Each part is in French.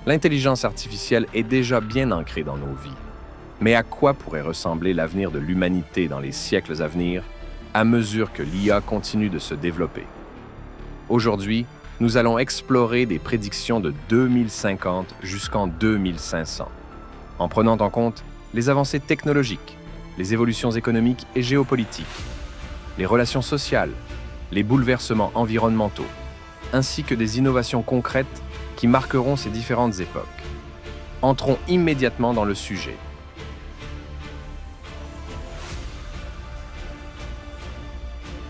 L'intelligence artificielle est déjà bien ancrée dans nos vies. Mais à quoi pourrait ressembler l'avenir de l'humanité dans les siècles à venir, à mesure que l'IA continue de se développer? Aujourd'hui, nous allons explorer des prédictions de 2050 jusqu'en 2500, en prenant en compte les avancées technologiques, les évolutions économiques et géopolitiques, les relations sociales, les bouleversements environnementaux, ainsi que des innovations concrètes qui marqueront ces différentes époques. Entrons immédiatement dans le sujet.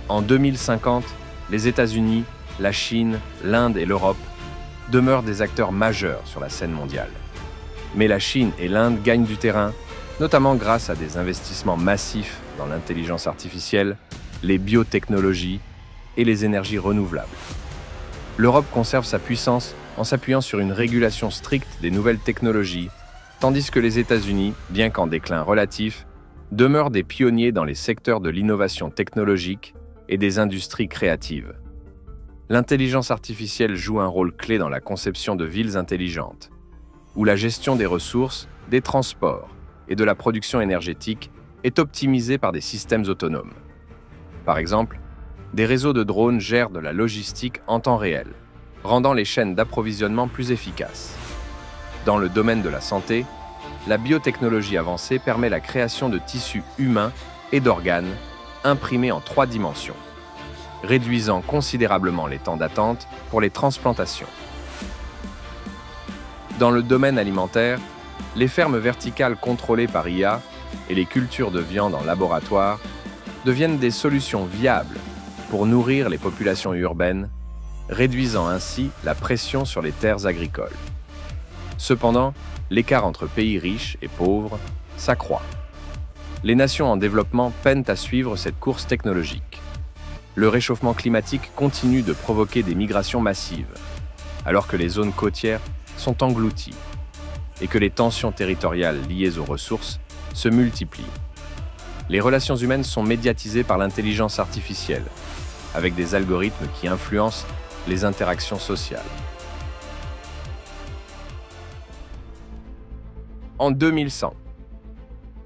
En 2050, les États-Unis, la Chine, l'Inde et l'Europe demeurent des acteurs majeurs sur la scène mondiale. Mais la Chine et l'Inde gagnent du terrain, notamment grâce à des investissements massifs dans l'intelligence artificielle, les biotechnologies et les énergies renouvelables. L'Europe conserve sa puissance en s'appuyant sur une régulation stricte des nouvelles technologies, tandis que les États-Unis, bien qu'en déclin relatif, demeurent des pionniers dans les secteurs de l'innovation technologique et des industries créatives. L'intelligence artificielle joue un rôle clé dans la conception de villes intelligentes, où la gestion des ressources, des transports et de la production énergétique est optimisée par des systèmes autonomes. Par exemple, des réseaux de drones gèrent de la logistique en temps réel, rendant les chaînes d'approvisionnement plus efficaces. Dans le domaine de la santé, la biotechnologie avancée permet la création de tissus humains et d'organes imprimés en 3 dimensions, réduisant considérablement les temps d'attente pour les transplantations. Dans le domaine alimentaire, les fermes verticales contrôlées par IA et les cultures de viande en laboratoire deviennent des solutions viables pour nourrir les populations urbaines, réduisant ainsi la pression sur les terres agricoles. Cependant, l'écart entre pays riches et pauvres s'accroît. Les nations en développement peinent à suivre cette course technologique. Le réchauffement climatique continue de provoquer des migrations massives, alors que les zones côtières sont englouties et que les tensions territoriales liées aux ressources se multiplient. Les relations humaines sont médiatisées par l'intelligence artificielle, avec des algorithmes qui influencent les interactions sociales. En 2100,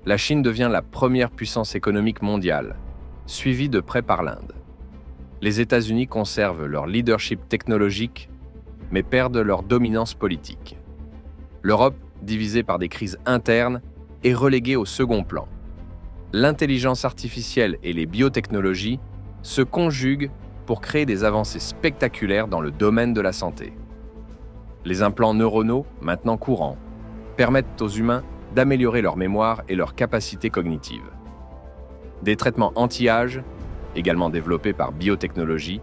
la Chine devient la première puissance économique mondiale, suivie de près par l'Inde. Les États-Unis conservent leur leadership technologique, mais perdent leur dominance politique. L'Europe, divisée par des crises internes, est reléguée au second plan. L'intelligence artificielle et les biotechnologies se conjuguent pour créer des avancées spectaculaires dans le domaine de la santé. Les implants neuronaux, maintenant courants, permettent aux humains d'améliorer leur mémoire et leur capacité cognitive. Des traitements anti-âge, également développés par biotechnologie,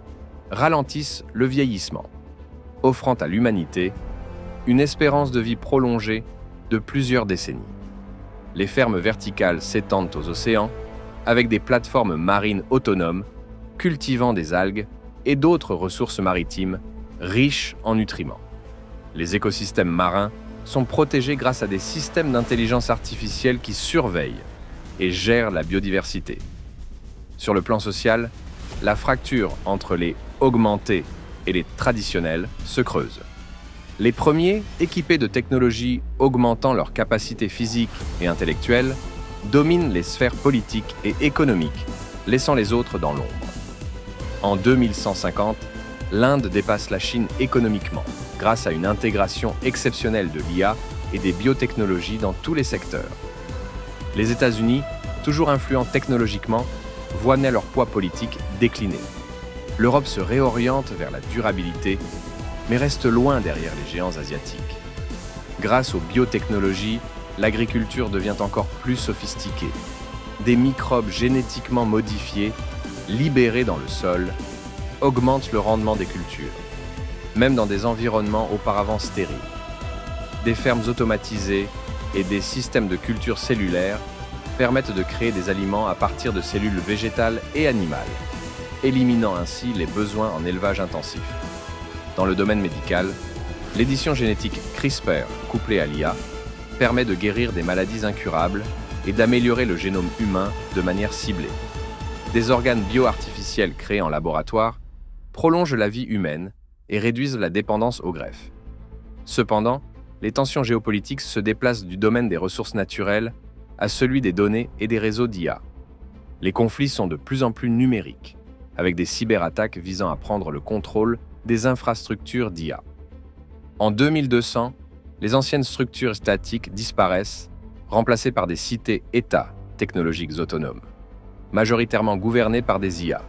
ralentissent le vieillissement, offrant à l'humanité une espérance de vie prolongée de plusieurs décennies. Les fermes verticales s'étendent aux océans avec des plateformes marines autonomes cultivant des algues et d'autres ressources maritimes riches en nutriments. Les écosystèmes marins sont protégés grâce à des systèmes d'intelligence artificielle qui surveillent et gèrent la biodiversité. Sur le plan social, la fracture entre les augmentés et les traditionnels se creuse. Les premiers, équipés de technologies augmentant leurs capacités physiques et intellectuelles, dominent les sphères politiques et économiques, laissant les autres dans l'ombre. En 2150, l'Inde dépasse la Chine économiquement, grâce à une intégration exceptionnelle de l'IA et des biotechnologies dans tous les secteurs. Les États-Unis, toujours influents technologiquement, voient leur poids politique décliner. L'Europe se réoriente vers la durabilité, mais reste loin derrière les géants asiatiques. Grâce aux biotechnologies, l'agriculture devient encore plus sophistiquée. Des microbes génétiquement modifiés, libérés dans le sol, augmentent le rendement des cultures, même dans des environnements auparavant stériles. Des fermes automatisées et des systèmes de culture cellulaire permettent de créer des aliments à partir de cellules végétales et animales, éliminant ainsi les besoins en élevage intensif. Dans le domaine médical, l'édition génétique CRISPR couplée à l'IA permet de guérir des maladies incurables et d'améliorer le génome humain de manière ciblée. Des organes bio-artificiels créés en laboratoire prolongent la vie humaine et réduisent la dépendance aux greffes. Cependant, les tensions géopolitiques se déplacent du domaine des ressources naturelles à celui des données et des réseaux d'IA. Les conflits sont de plus en plus numériques, avec des cyberattaques visant à prendre le contrôle des infrastructures d'IA. En 2200, les anciennes structures statiques disparaissent, remplacées par des cités-États technologiques autonomes, majoritairement gouvernées par des IA.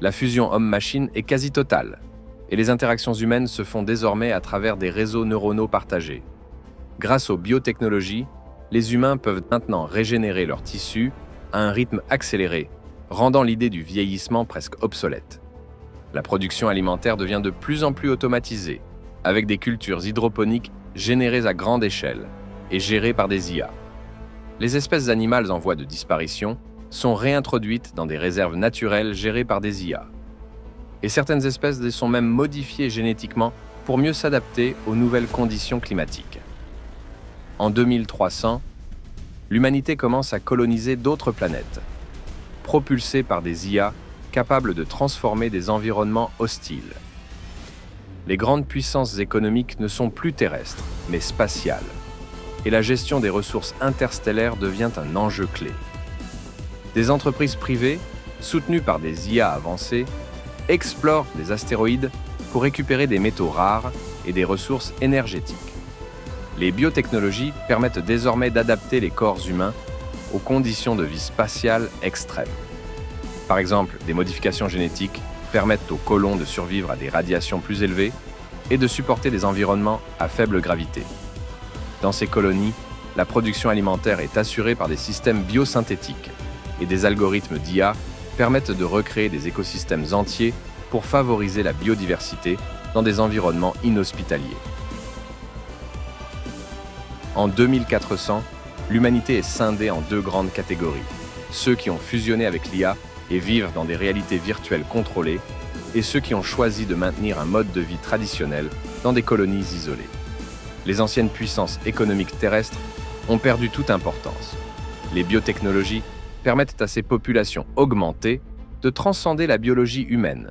La fusion homme-machine est quasi totale, et les interactions humaines se font désormais à travers des réseaux neuronaux partagés. Grâce aux biotechnologies, les humains peuvent maintenant régénérer leurs tissus à un rythme accéléré, rendant l'idée du vieillissement presque obsolète. La production alimentaire devient de plus en plus automatisée, avec des cultures hydroponiques générées à grande échelle et gérées par des IA. Les espèces animales en voie de disparition sont réintroduites dans des réserves naturelles gérées par des IA. Et certaines espèces sont même modifiées génétiquement pour mieux s'adapter aux nouvelles conditions climatiques. En 2300, l'humanité commence à coloniser d'autres planètes, propulsées par des IA capables de transformer des environnements hostiles. Les grandes puissances économiques ne sont plus terrestres, mais spatiales, et la gestion des ressources interstellaires devient un enjeu clé. Des entreprises privées, soutenues par des IA avancées, explorent des astéroïdes pour récupérer des métaux rares et des ressources énergétiques. Les biotechnologies permettent désormais d'adapter les corps humains aux conditions de vie spatiale extrêmes. Par exemple, des modifications génétiques permettent aux colons de survivre à des radiations plus élevées et de supporter des environnements à faible gravité. Dans ces colonies, la production alimentaire est assurée par des systèmes biosynthétiques et des algorithmes d'IA permettent de recréer des écosystèmes entiers pour favoriser la biodiversité dans des environnements inhospitaliers. En 2400, l'humanité est scindée en deux grandes catégories. Ceux qui ont fusionné avec l'IA et vivent dans des réalités virtuelles contrôlées, et ceux qui ont choisi de maintenir un mode de vie traditionnel dans des colonies isolées. Les anciennes puissances économiques terrestres ont perdu toute importance. Les biotechnologies permettent à ces populations augmentées de transcender la biologie humaine,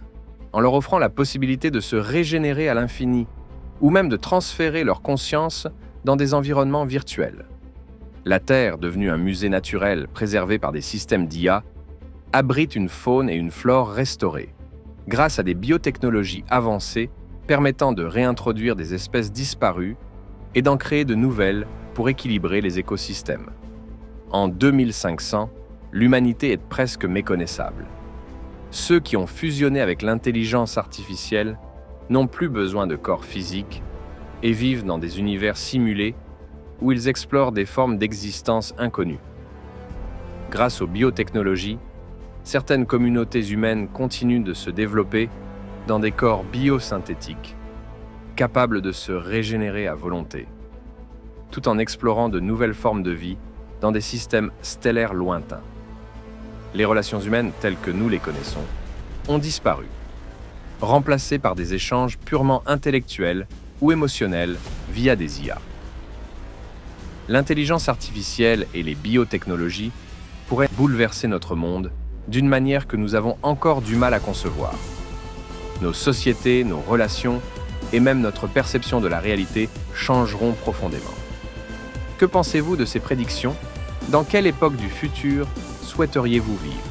en leur offrant la possibilité de se régénérer à l'infini, ou même de transférer leur conscience dans des environnements virtuels. La Terre, devenue un musée naturel préservé par des systèmes d'IA, abrite une faune et une flore restaurées, grâce à des biotechnologies avancées permettant de réintroduire des espèces disparues et d'en créer de nouvelles pour équilibrer les écosystèmes. En 2500, l'humanité est presque méconnaissable. Ceux qui ont fusionné avec l'intelligence artificielle n'ont plus besoin de corps physiques et vivent dans des univers simulés où ils explorent des formes d'existence inconnues. Grâce aux biotechnologies, certaines communautés humaines continuent de se développer dans des corps biosynthétiques, capables de se régénérer à volonté, tout en explorant de nouvelles formes de vie dans des systèmes stellaires lointains. Les relations humaines telles que nous les connaissons ont disparu, remplacées par des échanges purement intellectuels ou émotionnels via des IA. L'intelligence artificielle et les biotechnologies pourraient bouleverser notre monde d'une manière que nous avons encore du mal à concevoir. Nos sociétés, nos relations et même notre perception de la réalité changeront profondément. Que pensez-vous de ces prédictions? Dans quelle époque du futur souhaiteriez-vous vivre?